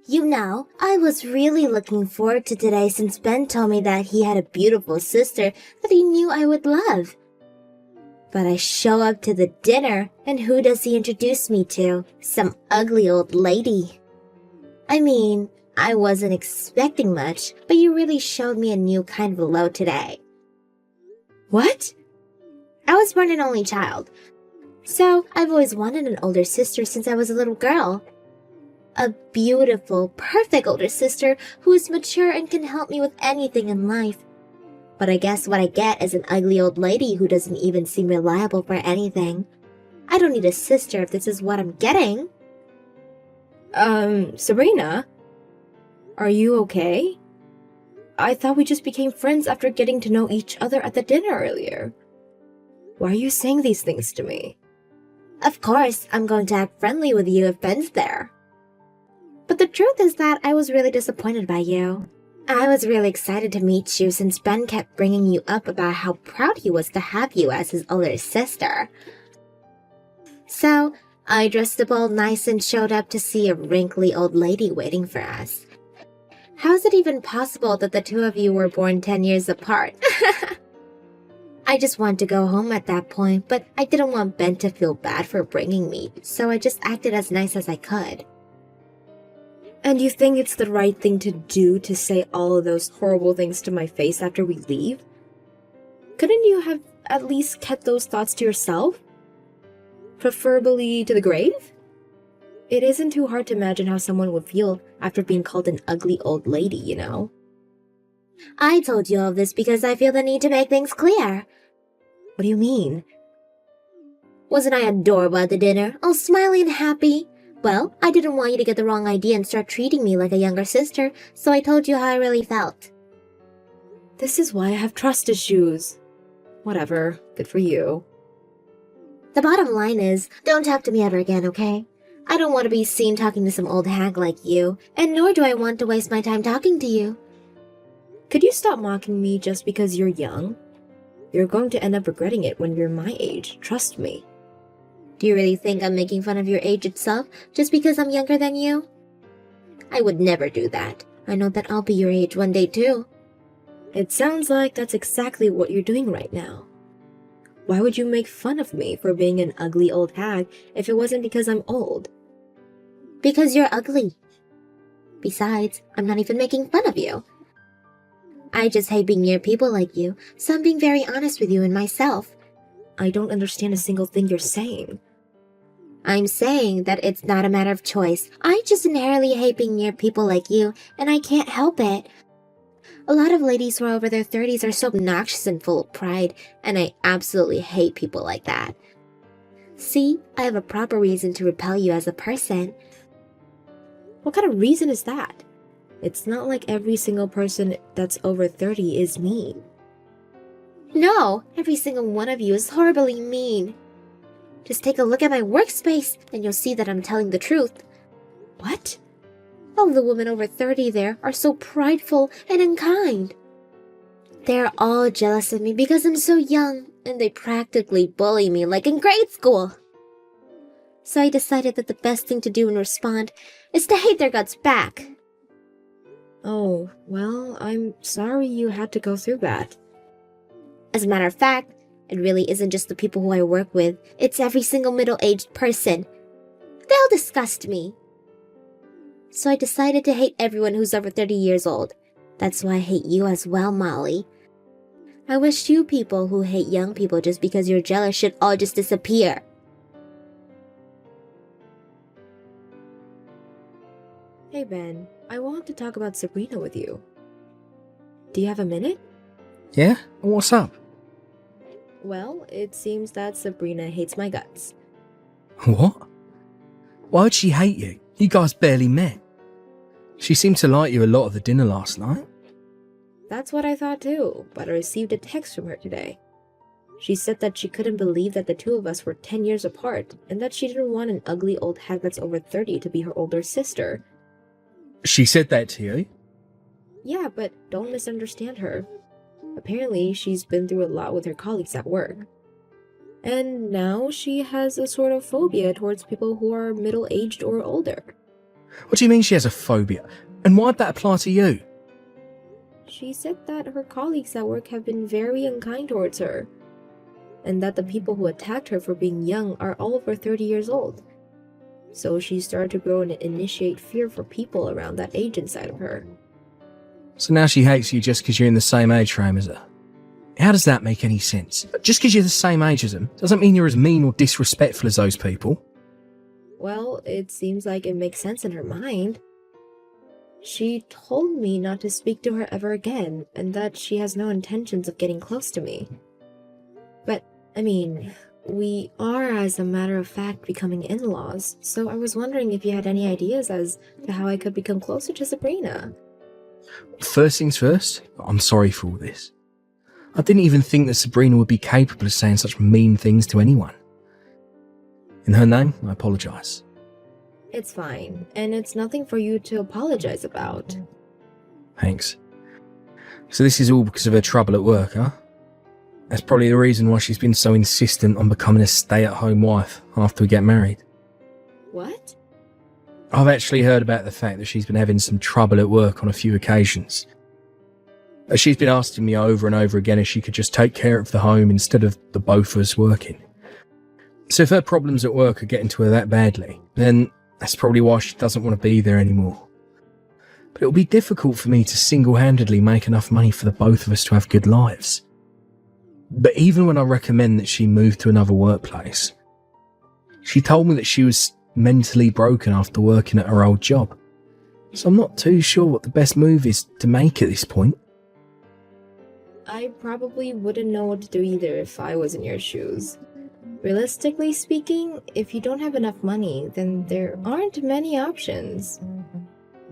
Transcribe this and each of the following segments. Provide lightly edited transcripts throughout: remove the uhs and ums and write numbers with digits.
You know, I was really looking forward to today since Ben told me that he had a beautiful sister that he knew I would love. But I show up to the dinner, and who does he introduce me to? Some ugly old lady. I mean, I wasn't expecting much, but you really showed me a new kind of hello today. What? I was born an only child, so I've always wanted an older sister since I was a little girl. A beautiful, perfect older sister who is mature and can help me with anything in life. But I guess what I get is an ugly old lady who doesn't even seem reliable for anything. I don't need a sister if this is what I'm getting. Sabrina? Are you okay? I thought we just became friends after getting to know each other at the dinner earlier. Why are you saying these things to me? Of course, I'm going to act friendly with you if Ben's there. But the truth is that I was really disappointed by you. I was really excited to meet you since Ben kept bringing you up about how proud he was to have you as his older sister. So, I dressed up all nice and showed up to see a wrinkly old lady waiting for us. How is it even possible that the two of you were born 10 years apart? I just wanted to go home at that point, but I didn't want Ben to feel bad for bringing me, so I just acted as nice as I could. And you think it's the right thing to do to say all of those horrible things to my face after we leave? Couldn't you have at least kept those thoughts to yourself? Preferably to the grave? It isn't too hard to imagine how someone would feel after being called an ugly old lady, you know? I told you all of this because I feel the need to make things clear. What do you mean? Wasn't I adorable at the dinner, all smiley and happy? Well, I didn't want you to get the wrong idea and start treating me like a younger sister, so I told you how I really felt. This is why I have trust issues. Whatever, good for you. The bottom line is, don't talk to me ever again, okay? I don't want to be seen talking to some old hag like you, and nor do I want to waste my time talking to you. Could you stop mocking me just because you're young? You're going to end up regretting it when you're my age, trust me. Do you really think I'm making fun of your age itself just because I'm younger than you? I would never do that. I know that I'll be your age one day too. It sounds like that's exactly what you're doing right now. Why would you make fun of me for being an ugly old hag if it wasn't because I'm old? Because you're ugly. Besides, I'm not even making fun of you. I just hate being near people like you, so I'm being very honest with you and myself. I don't understand a single thing you're saying. I'm saying that it's not a matter of choice. I just inherently hate being near people like you, and I can't help it. A lot of ladies who are over their 30s are so obnoxious and full of pride, and I absolutely hate people like that. See, I have a proper reason to repel you as a person. What kind of reason is that? It's not like every single person that's over 30 is mean. No, every single one of you is horribly mean. Just take a look at my workspace, and you'll see that I'm telling the truth. What? All the women over 30 there are so prideful and unkind. They're all jealous of me because I'm so young, and they practically bully me like in grade school. So I decided that the best thing to do in response is to hate their guts back. Oh, well, I'm sorry you had to go through that. As a matter of fact, it really isn't just the people who I work with, it's every single middle-aged person. They all disgust me. So I decided to hate everyone who's over 30 years old. That's why I hate you as well, Molly. I wish you people who hate young people just because you're jealous should all just disappear. Hey Ben, I want to talk about Sabrina with you. Do you have a minute? Yeah? What's up? Well, it seems that Sabrina hates my guts. What? Why'd she hate you? You guys barely met. She seemed to like you a lot at the dinner last night. That's what I thought too, but I received a text from her today. She said that she couldn't believe that the two of us were 10 years apart, and that she didn't want an ugly old hag that's over 30 to be her older sister. She said that to you? Yeah, but don't misunderstand her. Apparently, she's been through a lot with her colleagues at work. And now she has a sort of phobia towards people who are middle-aged or older. What do you mean she has a phobia? And why'd that apply to you? She said that her colleagues at work have been very unkind towards her, and that the people who attacked her for being young are all over 30 years old. So she started to grow and initiate fear for people around that age inside of her. So now she hates you just because you're in the same age frame as her. How does that make any sense? Just because you're the same age as them doesn't mean you're as mean or disrespectful as those people. Well, it seems like it makes sense in her mind. She told me not to speak to her ever again, and that she has no intentions of getting close to me. But, I mean, we are, as a matter of fact, becoming in-laws, so I was wondering if you had any ideas as to how I could become closer to Sabrina. First things first, I'm sorry for all this. I didn't even think that Sabrina would be capable of saying such mean things to anyone. In her name, I apologise. It's fine, and it's nothing for you to apologize about. Thanks. So this is all because of her trouble at work, huh? That's probably the reason why she's been so insistent on becoming a stay-at-home wife after we get married. What? I've actually heard about the fact that she's been having some trouble at work on a few occasions. She's been asking me over and over again if she could just take care of the home instead of the both of us working. So if her problems at work are getting to her that badly, then that's probably why she doesn't want to be there anymore. But it'll be difficult for me to single-handedly make enough money for the both of us to have good lives. But even when I recommend that she move to another workplace, she told me that she was mentally broken after working at her old job. So I'm not too sure what the best move is to make at this point. I probably wouldn't know what to do either if I was in your shoes. Realistically speaking, if you don't have enough money, then there aren't many options.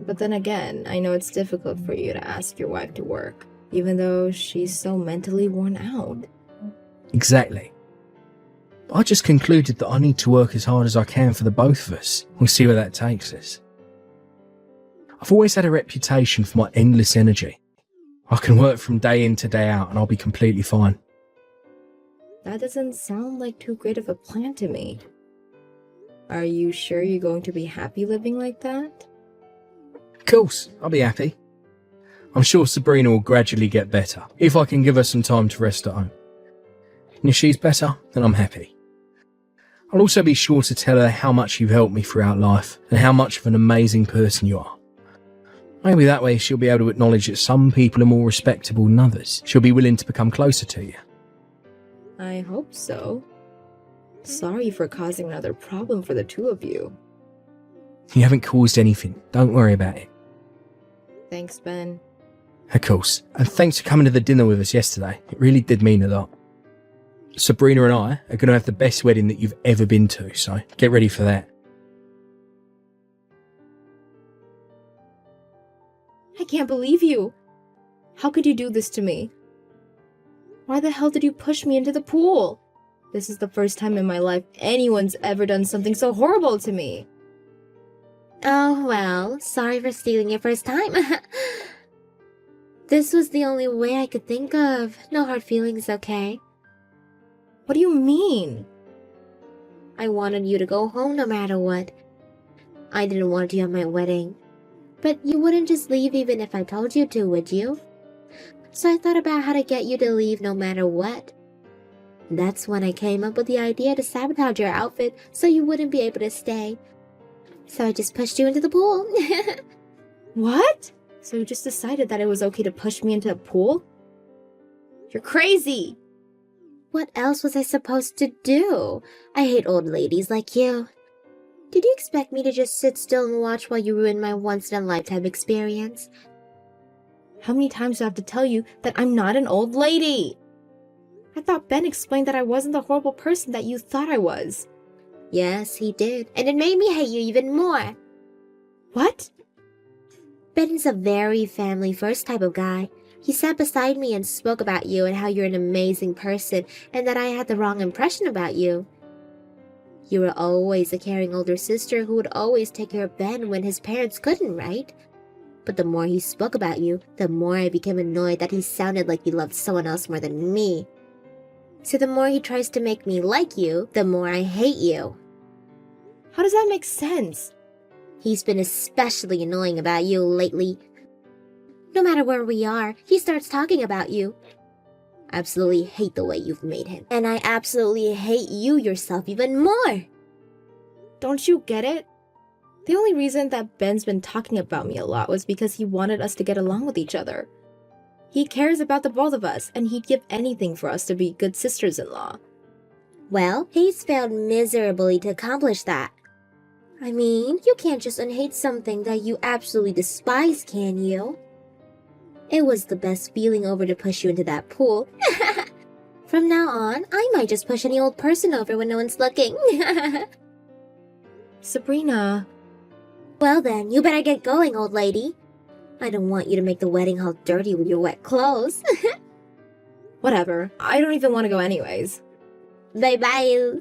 But then again, I know it's difficult for you to ask your wife to work, even though she's so mentally worn out. Exactly. I just concluded that I need to work as hard as I can for the both of us. We'll see where that takes us. I've always had a reputation for my endless energy. I can work from day in to day out and I'll be completely fine. That doesn't sound like too great of a plan to me. Are you sure you're going to be happy living like that? Of course, I'll be happy. I'm sure Sabrina will gradually get better, if I can give her some time to rest at home. And if she's better, then I'm happy. I'll also be sure to tell her how much you've helped me throughout life, and how much of an amazing person you are. Maybe that way she'll be able to acknowledge that some people are more respectable than others. She'll be willing to become closer to you. I hope so. Sorry for causing another problem for the two of you. You haven't caused anything, don't worry about it. Thanks, Ben. Of course, and thanks for coming to the dinner with us yesterday. It really did mean a lot. Sabrina and I are going to have the best wedding that you've ever been to, so get ready for that. I can't believe you. How could you do this to me? Why the hell did you push me into the pool? This is the first time in my life anyone's ever done something so horrible to me. Oh, well, sorry for stealing your first time. This was the only way I could think of. No hard feelings, okay? What do you mean? I wanted you to go home no matter what. I didn't want you at my wedding. But you wouldn't just leave even if I told you to, would you? So I thought about how to get you to leave no matter what. That's when I came up with the idea to sabotage your outfit so you wouldn't be able to stay. So I just pushed you into the pool. What? So you just decided that it was okay to push me into a pool? You're crazy! What else was I supposed to do? I hate old ladies like you. Did you expect me to just sit still and watch while you ruin my once-in-a-lifetime experience? How many times do I have to tell you that I'm not an old lady? I thought Ben explained that I wasn't the horrible person that you thought I was. Yes, he did, and it made me hate you even more. What? Ben is a very family-first type of guy. He sat beside me and spoke about you and how you're an amazing person and that I had the wrong impression about you. You were always a caring older sister who would always take care of Ben when his parents couldn't, right? But the more he spoke about you, the more I became annoyed that he sounded like he loved someone else more than me. So the more he tries to make me like you, the more I hate you. How does that make sense? He's been especially annoying about you lately. No matter where we are, he starts talking about you. I absolutely hate the way you've made him. And I absolutely hate you yourself even more. Don't you get it? The only reason that Ben's been talking about me a lot was because he wanted us to get along with each other. He cares about the both of us, and he'd give anything for us to be good sisters-in-law. Well, he's failed miserably to accomplish that. I mean, you can't just unhate something that you absolutely despise, can you? It was the best feeling over to push you into that pool. From now on, I might just push any old person over when no one's looking. Sabrina. Well then, you better get going, old lady. I don't want you to make the wedding hall dirty with your wet clothes. Whatever. I don't even want to go anyways. Bye-bye.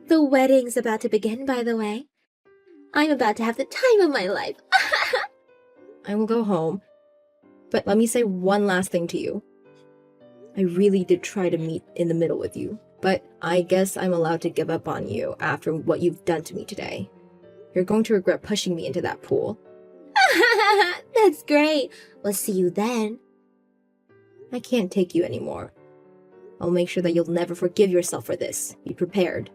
The wedding's about to begin, by the way. I'm about to have the time of my life. I will go home. But let me say one last thing to you. I really did try to meet in the middle with you, but I guess I'm allowed to give up on you after what you've done to me today. You're going to regret pushing me into that pool. That's great. We'll see you then. I can't take you anymore. I'll make sure that you'll never forgive yourself for this. Be prepared.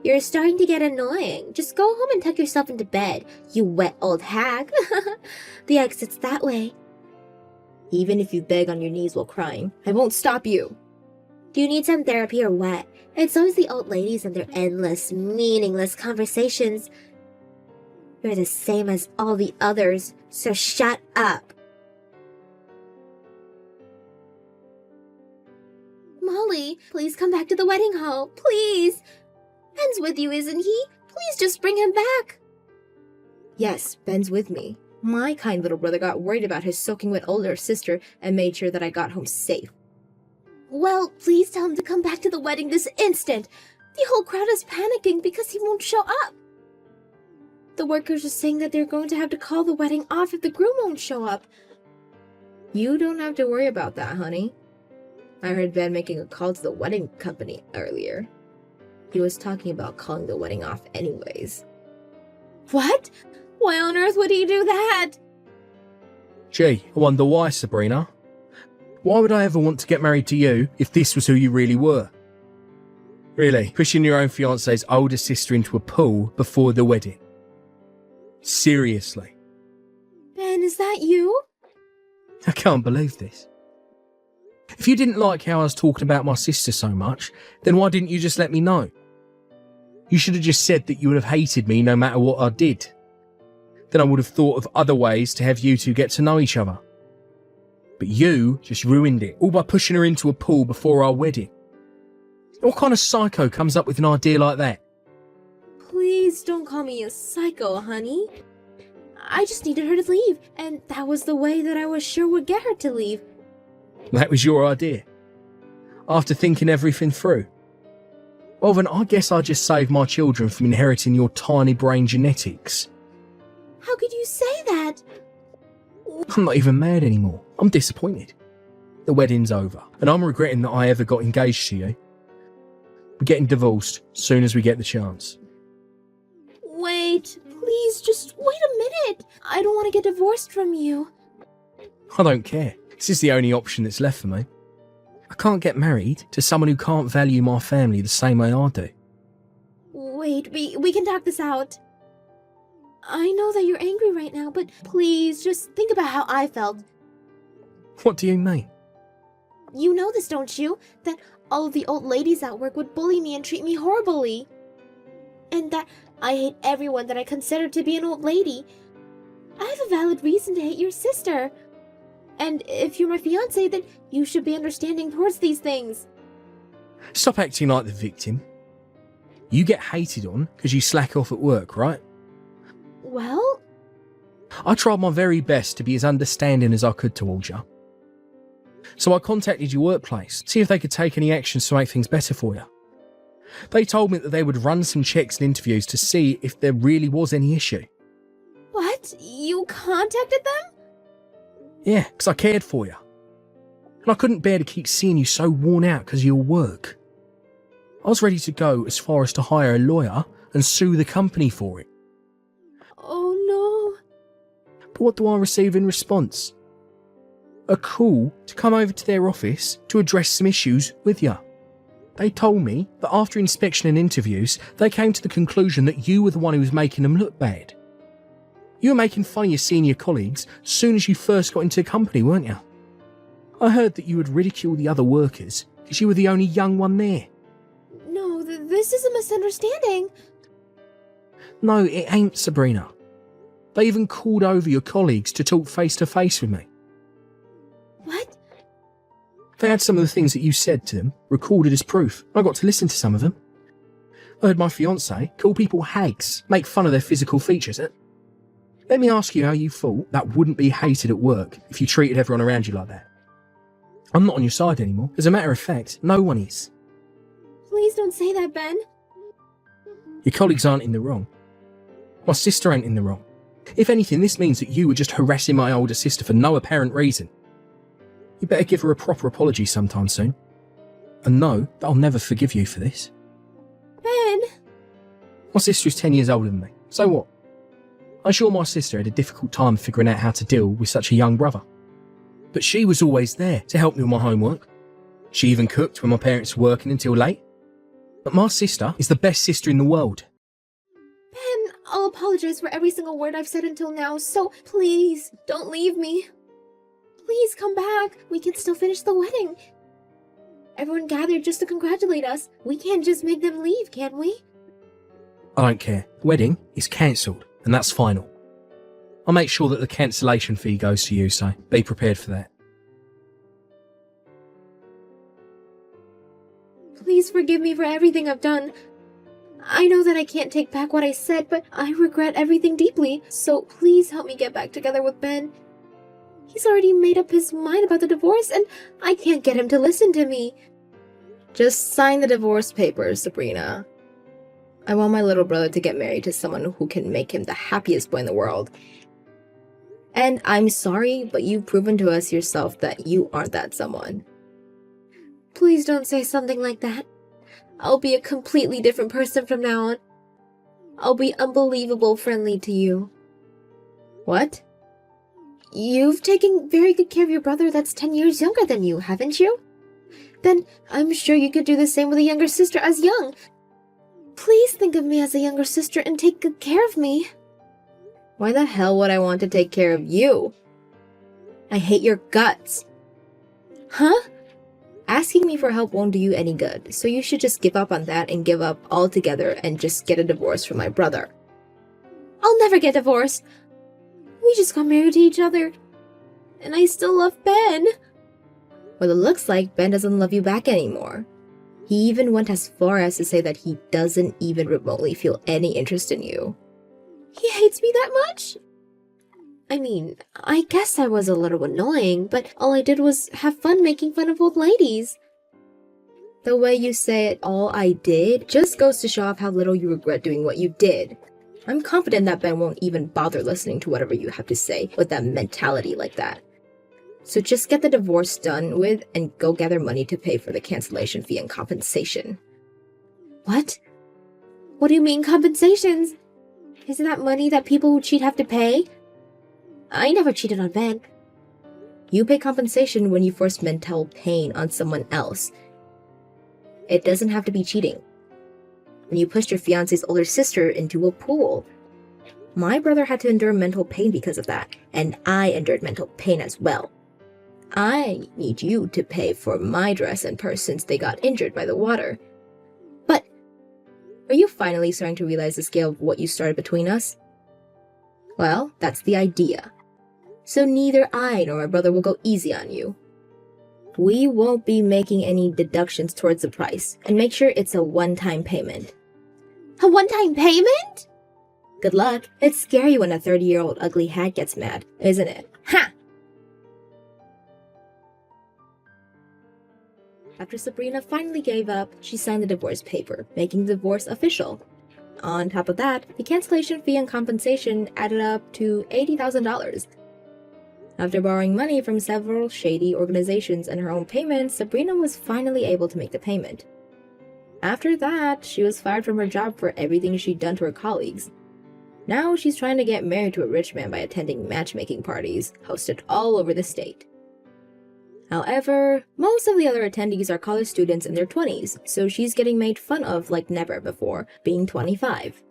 You're starting to get annoying. Just go home and tuck yourself into bed, you wet old hag. The exit's that way. Even if you beg on your knees while crying, I won't stop you. Do you need some therapy or what? It's always the old ladies and their endless, meaningless conversations. You're the same as all the others, so shut up. Molly, please come back to the wedding hall, please. Ben's with you, isn't he? Please just bring him back. Yes, Ben's with me. My kind little brother got worried about his soaking wet older sister and made sure that I got home safe. Well, please tell him to come back to the wedding this instant. The whole crowd is panicking because he won't show up. The workers are saying that they're going to have to call the wedding off if the groom won't show up. You don't have to worry about that, honey. I heard Ben making a call to the wedding company earlier. He was talking about calling the wedding off anyways. What? Why on earth would he do that? Gee, I wonder why, Sabrina. Why would I ever want to get married to you if this was who you really were? Really, pushing your own fiancé's older sister into a pool before the wedding. Seriously. Ben, is that you? I can't believe this. If you didn't like how I was talking about my sister so much, then why didn't you just let me know? You should have just said that you would have hated me no matter what I did. Then I would have thought of other ways to have you two get to know each other. But you just ruined it, all by pushing her into a pool before our wedding. What kind of psycho comes up with an idea like that? Please don't call me a psycho, honey. I just needed her to leave, and that was the way that I was sure would get her to leave. That was your idea? After thinking everything through? Well then, I guess I just saved my children from inheriting your tiny brain genetics. How could you say that? I'm not even mad anymore. I'm disappointed. The wedding's over, and I'm regretting that I ever got engaged to you. We're getting divorced as soon as we get the chance. Wait, please, just wait a minute. I don't want to get divorced from you. I don't care. This is the only option that's left for me. I can't get married to someone who can't value my family the same way I do. Wait, we can talk this out. I know that you're angry right now, but please, just think about how I felt. What do you mean? You know this, don't you? That all of the old ladies at work would bully me and treat me horribly. And that I hate everyone that I consider to be an old lady. I have a valid reason to hate your sister. And if you're my fiancé, then you should be understanding towards these things. Stop acting like the victim. You get hated on because you slack off at work, right? Well, I tried my very best to be as understanding as I could towards you. So I contacted your workplace, see if they could take any actions to make things better for you. They told me that they would run some checks and interviews to see if there really was any issue. what? You contacted them? Yeah, because I cared for you. And I couldn't bear to keep seeing you so worn out because of your work. I was ready to go as far as to hire a lawyer and sue the company for it. But what do I receive in response? A call to come over to their office to address some issues with you. They told me that after inspection and interviews, they came to the conclusion that you were the one who was making them look bad. You were making fun of your senior colleagues as soon as you first got into the company, weren't you? I heard that you would ridicule the other workers because you were the only young one there. No, this is a misunderstanding. No, it ain't, Sabrina. They even called over your colleagues to talk face to face with me. What? They had some of the things that you said to them recorded as proof. I got to listen to some of them. I heard my fiancé call people hags, make fun of their physical features. Let me ask you how you thought that wouldn't be hated at work if you treated everyone around you like that. I'm not on your side anymore. As a matter of fact, no one is. Please don't say that, Ben. Your colleagues aren't in the wrong. My sister ain't in the wrong. If anything, this means that you were just harassing my older sister for no apparent reason. You better give her a proper apology sometime soon. And know that I'll never forgive you for this. Ben! My sister is 10 years older than me. So what? I'm sure my sister had a difficult time figuring out how to deal with such a young brother. But she was always there to help me with my homework. She even cooked when my parents were working until late. But my sister is the best sister in the world. Ben, I'll apologize for every single word I've said until now, so please, don't leave me. Please come back. We can still finish the wedding. Everyone gathered just to congratulate us. We can't just make them leave, can we? I don't care. The wedding is cancelled, and that's final. I'll make sure that the cancellation fee goes to you, so be prepared for that. Please forgive me for everything I've done. I know that I can't take back what I said, but I regret everything deeply, so please help me get back together with Ben. He's already made up his mind about the divorce, and I can't get him to listen to me. Just sign the divorce papers, Sabrina. I want my little brother to get married to someone who can make him the happiest boy in the world. And I'm sorry, but you've proven to us yourself that you aren't that someone. Please don't say something like that. I'll be a completely different person from now on. I'll be unbelievable friendly to you. What? You've taken very good care of your brother that's 10 years younger than you, haven't you? Then I'm sure you could do the same with a younger sister as young. Please think of me as a younger sister and take good care of me. Why the hell would I want to take care of you? I hate your guts. Huh? Asking me for help won't do you any good, so you should just give up on that and give up altogether and just get a divorce from my brother. I'll never get divorced. We just got married to each other. And I still love Ben. Well, it looks like Ben doesn't love you back anymore. He even went as far as to say that he doesn't even remotely feel any interest in you. He hates me that much? I mean, I guess I was a little annoying, but all I did was have fun making fun of old ladies. The way you say it, all I did, just goes to show off how little you regret doing what you did. I'm confident that Ben won't even bother listening to whatever you have to say with that mentality like that. So just get the divorce done with and go gather money to pay for the cancellation fee and compensation. What? What do you mean compensations? Isn't that money that people who cheat have to pay? I never cheated on Ben. You pay compensation when you force mental pain on someone else. It doesn't have to be cheating. When you pushed your fiancé's older sister into a pool. My brother had to endure mental pain because of that, and I endured mental pain as well. I need you to pay for my dress and purse since they got injured by the water. But are you finally starting to realize the scale of what you started between us? Well, that's the idea. So neither I nor my brother will go easy on you. We won't be making any deductions towards the price, and make sure it's a one-time payment. A one-time payment? Good luck. It's scary when a 30-year-old ugly hag gets mad, isn't it? Ha! After Sabrina finally gave up, she signed the divorce paper, making the divorce official. On top of that, the cancellation fee and compensation added up to $80,000. After borrowing money from several shady organizations and her own payments, Sabrina was finally able to make the payment. After that, she was fired from her job for everything she'd done to her colleagues. Now she's trying to get married to a rich man by attending matchmaking parties hosted all over the state. However, most of the other attendees are college students in their 20s, so she's getting made fun of like never before, being 25.